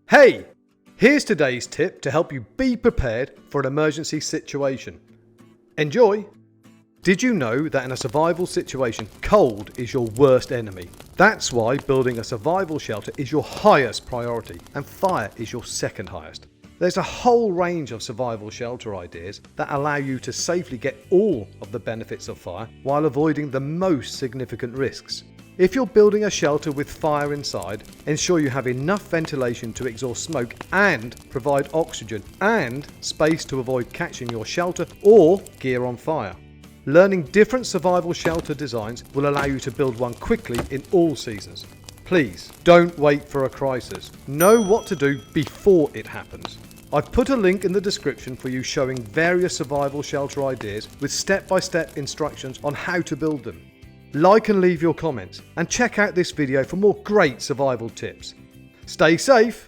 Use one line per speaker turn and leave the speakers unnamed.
Hey! Here's today's tip to help you be prepared for an emergency situation. Enjoy! Did you know that in a survival situation, cold is your worst enemy? That's why building a survival shelter is your highest priority and fire is your second highest. There's a whole range of survival shelter ideas that allow you to safely get all of the benefits of fire while avoiding the most significant risks. If you're building a shelter with fire inside, ensure you have enough ventilation to exhaust smoke and provide oxygen and space to avoid catching your shelter or gear on fire. Learning different survival shelter designs will allow you to build one quickly in all seasons. Please don't wait for a crisis. Know what to do before it happens. I've put a link in the description for you showing various survival shelter ideas with step-by-step instructions on how to build them. Like and leave your comments and check out this video for more great survival tips. Stay safe!